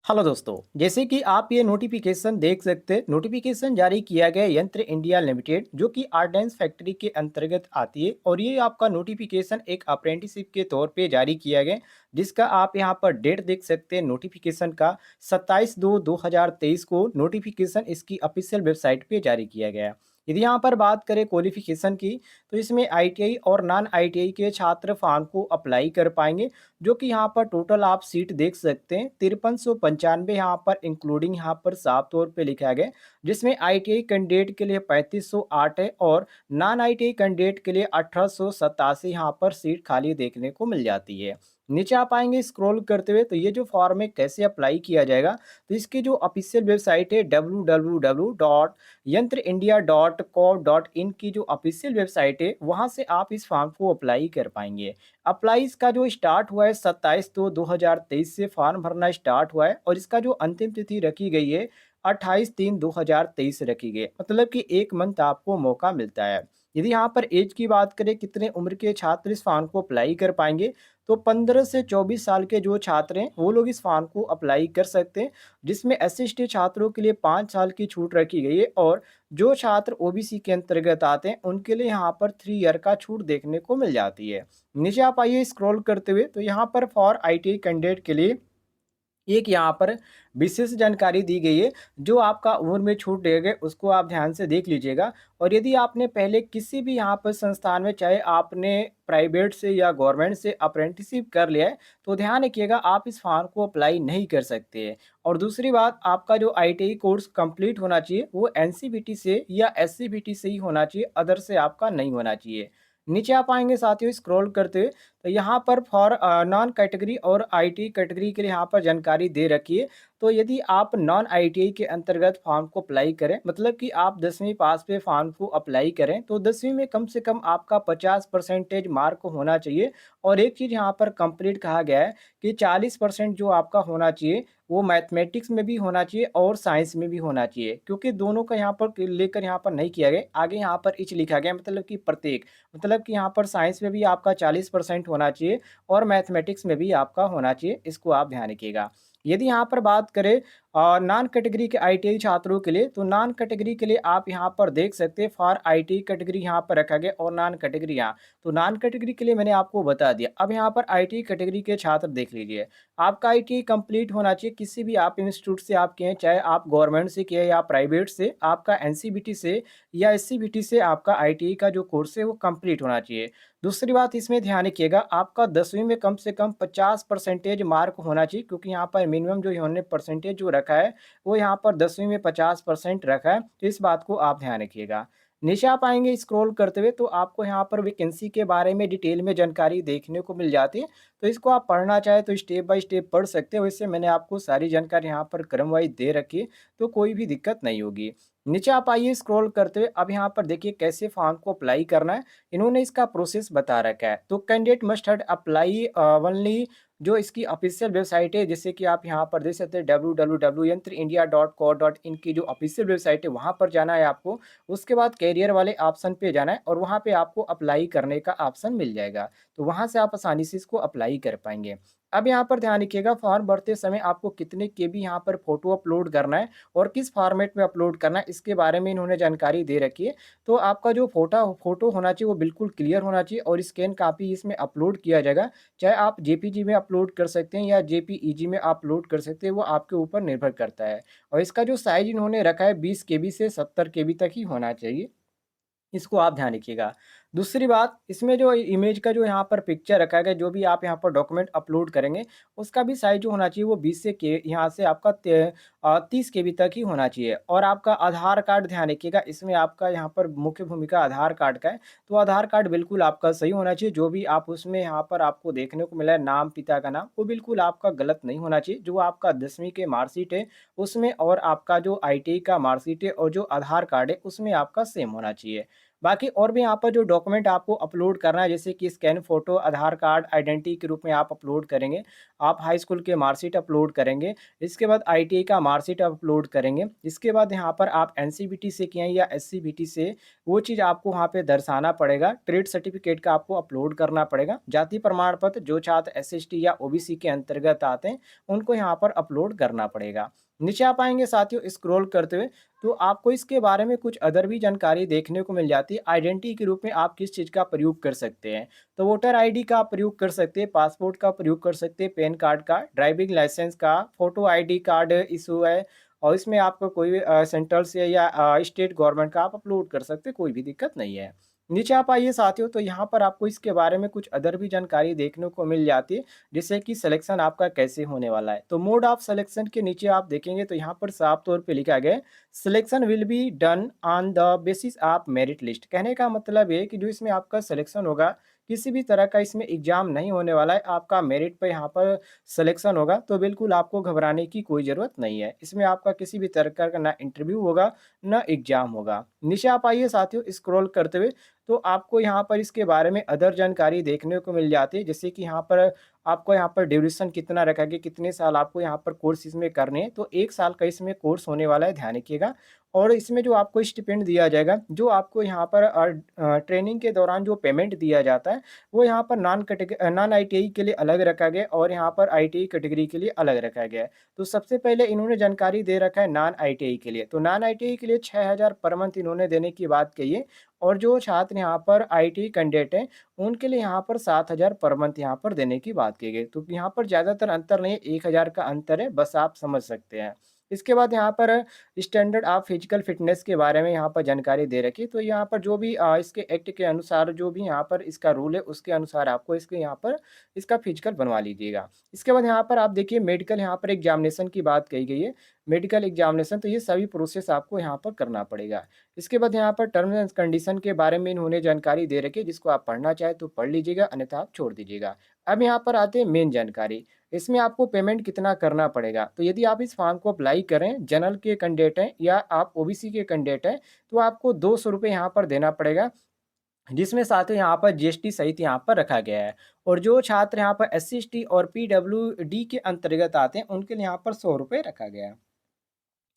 Hello दोस्तों, जैसे कि आप ये नोटिफिकेशन देख सकते हैं। नोटिफिकेशन जारी किया गया यंत्र इंडिया लिमिटेड जो कि आर्डेंस फैक्ट्री के अंतर्गत आती है और ये आपका नोटिफिकेशन एक अप्रेंटिसशिप के तौर पे जारी किया गया, जिसका आप यहाँ पर डेट देख सकते हैं नोटिफिकेशन का 27/2/2023 को नोटिफिकेशन इसकी ऑफिशियल वेबसाइट पे जारी किया गया। यदि यहाँ पर बात करें क्वालिफिकेशन की, तो इसमें आईटीआई और नॉन आईटीआई के छात्र फॉर्म को अप्लाई कर पाएंगे, जो कि यहाँ पर टोटल आप सीट देख सकते हैं 5395 यहाँ पर इंक्लूडिंग यहाँ पर साफ तौर पे लिखा गया, जिसमें आईटीआई कैंडिडेट के लिए 3508 है और नॉन आईटीआई कैंडिडेट के लिए 1887 यहाँ पर सीट खाली देखने को मिल जाती है। नीचे आप आएंगे स्क्रॉल करते हुए, तो ये जो फॉर्म है कैसे अप्लाई किया जाएगा, तो इसकी जो ऑफिशियल वेबसाइट है www.यंत्रइंडिया.co.in की जो ऑफिशियल वेबसाइट है, वहां से आप इस फॉर्म को अप्लाई कर पाएंगे। अप्लाई इसका जो स्टार्ट हुआ है 27/2/2023 से फॉर्म भरना स्टार्ट हुआ है और इसका जो अंतिम तिथि रखी गई है 28/3/2023 रखी गई है। मतलब कि एक मंथ आपको मौका मिलता है। यदि यहाँ पर एज की बात करें कितने उम्र के छात्र इस फॉर्म को अप्लाई कर पाएंगे, तो 15 से 24 साल के जो छात्र हैं वो लोग इस फॉर्म को अप्लाई कर सकते हैं, जिसमें एससी छात्रों के लिए 5 साल की छूट रखी गई है और जो छात्र ओबीसी के अंतर्गत आते हैं उनके लिए यहाँ पर 3 ईयर का छूट देखने को मिल जाती है। नीचे आप आइए स्क्रॉल करते हुए, तो यहाँ पर फॉर आईटीआई कैंडिडेट के लिए एक यहाँ पर विशेष जानकारी दी गई है। जो आपका उम्र में छूट दिए गए उसको आप ध्यान से देख लीजिएगा। और यदि आपने पहले किसी भी यहाँ पर संस्थान में, चाहे आपने प्राइवेट से या गवर्नमेंट से अप्रेंटिसशिप कर लिया है, तो ध्यान रखिएगा आप इस फॉर्म को अप्लाई नहीं कर सकते हैं। और दूसरी बात, आपका जो आईटीआई कोर्स कंप्लीट होना चाहिए वो एनसीवीटी से या एससीवीटी से ही होना चाहिए, अदर से आपका नहीं होना चाहिए। नीचे आप आएंगे साथियों स्क्रॉल करते हुए, तो यहाँ पर फॉर नॉन कैटेगरी और आईटी कैटेगरी के लिए यहाँ पर जानकारी दे रखी है। तो यदि आप नॉन आईटीआई के अंतर्गत फॉर्म को अप्लाई करें, मतलब कि आप 10वीं पास पे फॉर्म को अप्लाई करें, तो 10वीं में कम से कम आपका 50% मार्क होना चाहिए। और एक चीज़ यहाँ पर कंप्लीट कहा गया है कि 40% जो आपका होना चाहिए वो मैथमेटिक्स में भी होना चाहिए और साइंस में भी होना चाहिए, क्योंकि दोनों का यहाँ पर लेकर यहाँ पर नहीं किया गया। आगे यहाँ पर इच लिखा गया, मतलब कि प्रत्येक, मतलब कि यहाँ पर साइंस में भी आपका 40% होना चाहिए और मैथमेटिक्स में भी आपका होना चाहिए। इसको आप ध्यान रखिएगा। यदि यहाँ पर बात करें नॉन कैटेगरी के आईटीआई छात्रों के लिए, तो नॉन कैटेगरी के लिए आप यहाँ पर देख सकते हैं फॉर आईटीआई कैटेगरी यहाँ पर रखा गया और नॉन कैटेगरी यहाँ। तो नॉन कैटेगरी के लिए मैंने आपको बता दिया। अब यहाँ पर आईटीआई कैटेगरी के छात्र देख लीजिए। आपका आईटीआई कंप्लीट होना चाहिए, किसी भी आप इंस्टीट्यूट से आप किए हैं, चाहे आप गवर्नमेंट से किए या प्राइवेट से, आपका एनसीबीटी से या एससीबीटी से आपका आईटीआई का जो कोर्स है वो कंप्लीट होना चाहिए। दूसरी बात इसमें ध्यान रखिएगा, आपका 10वीं में कम से कम 50% मार्क होना चाहिए, क्योंकि यहाँ पर मिनिमम जो इन्होंने परसेंटेज जो रखा है वो यहाँ पर 10वीं में 50% रखा है। तो इस बात को आप ध्यान रखिएगा। नीचे आप आएंगे स्क्रॉल करते हुए, तो आपको यहाँ पर वैकेंसी के बारे में डिटेल में जानकारी देखने को मिल जाती है। तो इसको आप पढ़ना चाहे तो स्टेप बाय स्टेप पढ़ सकते हो। वैसे मैंने आपको सारी जानकारी यहाँ पर क्रम वाइज दे रखी है, तो कोई भी दिक्कत नहीं होगी। नीचे आप आइए स्क्रॉल करते हुए, अब यहाँ पर देखिए कैसे फॉर्म को अप्लाई करना है। इन्होंने इसका प्रोसेस बता रखा है। तो candidate must have apply only, जो इसकी ऑफिशियल वेबसाइट है, जैसे कि आप यहाँ पर देख सकते हैं www.यंत्रइंडिया.co.in की जो ऑफिशियल वेबसाइट है वहाँ पर जाना है आपको। उसके बाद कैरियर वाले ऑप्शन पे जाना है और वहाँ पे आपको अप्लाई करने का ऑप्शन मिल जाएगा। तो वहाँ से आप आसानी से इसको अप्लाई कर पाएंगे। अब यहाँ पर ध्यान रखिएगा, फॉर्म भरते समय आपको कितने केबी यहाँ पर फोटो अपलोड करना है और किस फॉर्मेट में अपलोड करना है, इसके बारे में इन्होंने जानकारी दे रखी है। तो आपका जो फोटो होना चाहिए वो बिल्कुल क्लियर होना चाहिए और स्कैन कापी इसमें अपलोड किया जाएगा। चाहे आप जेपीजी में अपलोड कर सकते हैं या जेपीईजी में अपलोड कर सकते हैं, वो आपके ऊपर निर्भर करता है। और इसका जो साइज इन्होंने रखा है 20 केबी से 70 केबी तक ही होना चाहिए। इसको आप ध्यान रखिएगा। दूसरी बात, इसमें जो इमेज का जो यहाँ पर पिक्चर रखा गया, जो भी आप यहाँ पर डॉक्यूमेंट अपलोड करेंगे, उसका भी साइज़ जो होना चाहिए वो 20 से के यहाँ से आपका 30 केबी तक ही होना चाहिए। और आपका आधार कार्ड ध्यान रखिएगा, इसमें आपका यहाँ पर मुख्य भूमिका आधार कार्ड का है। तो आधार कार्ड बिल्कुल आपका सही होना चाहिए। जो भी आप उसमें यहाँ पर आपको देखने को मिला है नाम, पिता का नाम, वो बिल्कुल आपका गलत नहीं होना चाहिए। जो आपका 10वीं के मार्कशीट है उसमें और आपका जो आईटीआई का मार्कशीट है और जो आधार कार्ड है उसमें आपका सेम होना चाहिए। बाकी और भी यहाँ पर जो डॉक्यूमेंट आपको अपलोड करना है, जैसे कि स्कैन फ़ोटो, आधार कार्ड, आइडेंटिटी के रूप में आप अपलोड करेंगे। आप हाई स्कूल के मार्कशीट अपलोड करेंगे। इसके बाद आईटीआई का मार्कशीट अपलोड करेंगे। इसके बाद यहाँ पर आप एनसीवीटी से किए हैं या एससीवीटी से, वो चीज़ आपको वहाँ पे दर्शाना पड़ेगा। ट्रेड सर्टिफ़िकेट का आपको अपलोड करना पड़ेगा। जाति प्रमाण पत्र जो छात्र एसएसटी या ओबीसी के अंतर्गत आते हैं, उनको यहाँ पर अपलोड करना पड़ेगा। नीचे आप आएँगे साथियों स्क्रॉल करते हुए, तो आपको इसके बारे में कुछ अदर भी जानकारी देखने को मिल जाती है। आइडेंटिटी के रूप में आप किस चीज़ का प्रयोग कर सकते हैं। तो वोटर आईडी का आप प्रयोग कर सकते हैं, पासपोर्ट का प्रयोग कर सकते हैं, पैन कार्ड का, ड्राइविंग लाइसेंस का, फ़ोटो आईडी कार्ड इश्यू है और इसमें आपको कोई भी सेंट्रल से या स्टेट गवर्नमेंट का आप अपलोड कर सकते हैं, कोई भी दिक्कत नहीं है। नीचे आप आइए साथियों, तो यहाँ पर आपको इसके बारे में कुछ अदर भी जानकारी देखने को मिल जाती है, जैसे कि सिलेक्शन आपका कैसे होने वाला है। तो मोड ऑफ सिलेक्शन के नीचे आप देखेंगे तो यहाँ पर साफ तौर पे लिखा गया है, selection will be done on the basis of merit list. कहने का मतलब ये है कि जो इसमें आपका सिलेक्शन होगा, किसी भी तरह का इसमें एग्जाम नहीं होने वाला है, आपका मेरिट पे यहाँ पर सिलेक्शन होगा, तो बिल्कुल आपको घबराने की कोई ज़रूरत नहीं है। इसमें आपका किसी भी तरह का ना इंटरव्यू होगा, ना एग्जाम होगा। नीचे आप आइए साथियों स्क्रॉल करते हुए, तो आपको यहाँ पर इसके बारे में अदर जानकारी देखने को मिल जाती है, जैसे कि यहाँ पर आपको यहाँ पर ड्यूरेशन कितना रखा गया, कितने साल आपको यहाँ पर कोर्स इसमें करने हैं, तो 1 साल का इसमें कोर्स होने वाला है, ध्यान रखिएगा। और इसमें जो आपको स्टिपेंड दिया जाएगा, जो आपको यहाँ पर ट्रेनिंग के दौरान जो पेमेंट दिया जाता है, वो यहाँ पर नॉन आईटीआई के लिए अलग रखा गया है और यहाँ पर आईटीआई कैटेगरी के लिए अलग रखा गया है। तो सबसे पहले इन्होंने जानकारी दे रखा है नॉन आईटीआई के लिए, तो नॉन आईटीआई के लिए 6000 पर मंथ इन्होंने देने की बात कही है और जो छात्र यहाँ पर आईटीआई कैंडिडेट हैं, उनके लिए यहाँ पर 7000 पर मंथ यहाँ पर देने की बात की गई। तो यहाँ पर ज़्यादातर अंतर नहीं है, 1000 का अंतर है, बस आप समझ सकते हैं। इसके बाद यहाँ पर स्टैंडर्ड ऑफ फिजिकल फिटनेस के बारे में यहाँ पर जानकारी दे रखी है। तो यहाँ पर जो भी इसके एक्ट के अनुसार जो भी यहाँ पर इसका रूल है, उसके अनुसार आपको इसके यहाँ पर इसका फिजिकल बनवा लीजिएगा। इसके बाद यहाँ पर आप देखिए मेडिकल यहाँ पर एग्जामिनेशन की बात कही गई है। मेडिकल एग्जामिनेशन, तो ये सभी प्रोसेस आपको यहाँ पर करना पड़ेगा। इसके बाद यहाँ पर टर्म्स एंड कंडीशन के बारे में इन्होंने जानकारी दे रखी है, जिसको आप पढ़ना चाहें तो पढ़ लीजिएगा, अन्यथा आप छोड़ दीजिएगा। अब यहाँ पर आते हैं मेन जानकारी, इसमें आपको पेमेंट कितना करना पड़ेगा। तो यदि आप इस फॉर्म को अप्लाई करें, जनरल के कैंडिडेट हैं या आप ओबीसी के कैंडिडेट हैं, तो आपको ₹200 यहाँ पर देना पड़ेगा, जिसमें साथ ही यहाँ पर जीएसटी सहित यहाँ पर रखा गया है। और जो छात्र यहाँ पर एससी, एसटी और पीडब्ल्यूडी के अंतर्गत आते हैं, उनके लिए यहाँ पर ₹100 रखा गया है।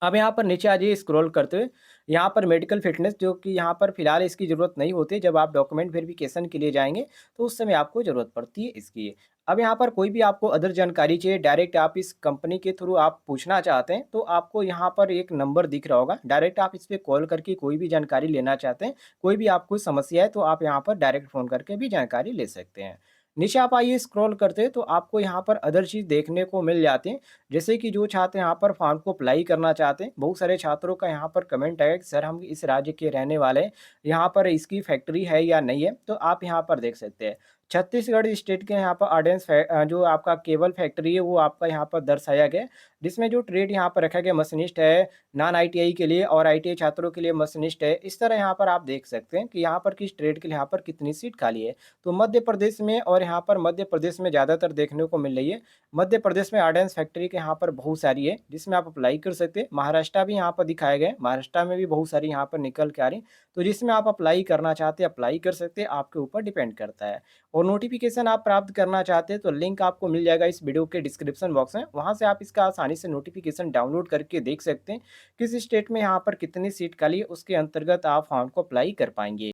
अब यहाँ पर नीचे आ जाइए स्क्रॉल करते हुए, यहाँ पर मेडिकल फिटनेस जो कि यहाँ पर फिलहाल इसकी ज़रूरत नहीं होती, जब आप डॉक्यूमेंट वेरिफिकेशन के लिए जाएँगे, तो उस समय आपको ज़रूरत पड़ती है इसकी। अब यहाँ पर कोई भी आपको अदर जानकारी चाहिए, डायरेक्ट आप इस कंपनी के थ्रू आप पूछना चाहते हैं, तो आपको यहाँ पर एक नंबर दिख रहा होगा, डायरेक्ट आप इस पे कॉल करके कोई भी जानकारी लेना चाहते हैं, कोई भी आपको समस्या है, तो आप यहाँ पर डायरेक्ट फ़ोन करके भी जानकारी ले सकते हैं। नीचे आप आइए स्क्रॉल करते हैं, तो आपको यहाँ पर अदर चीज़ देखने को मिल जाती है, जैसे कि जो छात्र यहाँ पर फॉर्म को अप्लाई करना चाहते हैं, बहुत सारे छात्रों का यहाँ पर कमेंट है कि सर हम इस राज्य के रहने वाले हैं, यहाँ पर इसकी फैक्ट्री है या नहीं है? तो आप यहाँ पर देख सकते हैं। छत्तीसगढ़ स्टेट के यहाँ पर जो आपका केबल फैक्ट्री है, वो आपका यहाँ पर दर्शाया गया है, जिसमें जो ट्रेड यहाँ पर रखा गया मशीनिस्ट है, नॉन आईटीआई के लिए और आईटीआई छात्रों के लिए मशीनिस्ट है। इस तरह यहाँ पर आप देख सकते हैं कि यहाँ पर किस ट्रेड के लिए यहाँ पर कितनी सीट खाली है। तो मध्य प्रदेश में और यहाँ पर मध्य प्रदेश में ज़्यादातर देखने को मिल रही है। मध्य प्रदेश में ऑर्डिनेंस फैक्ट्री के यहाँ पर बहुत सारी है, जिसमें आप अप्लाई कर सकते हैं। महाराष्ट्र भी यहाँ पर दिखाए गए, महाराष्ट्र में भी बहुत सारी यहाँ पर निकल के आ रही, तो जिसमें आप अप्लाई करना चाहते हैं अप्लाई कर सकते हैं, आपके ऊपर डिपेंड करता है। और नोटिफिकेशन आप प्राप्त करना चाहते हैं तो लिंक आपको मिल जाएगा इस वीडियो के डिस्क्रिप्शन बॉक्स में, वहाँ से आप इसका आसानी से नोटिफिकेशन डाउनलोड करके देख सकते हैं किस स्टेट में यहाँ पर कितनी सीट खाली है, उसके अंतर्गत आप फॉर्म को अप्लाई कर पाएंगे।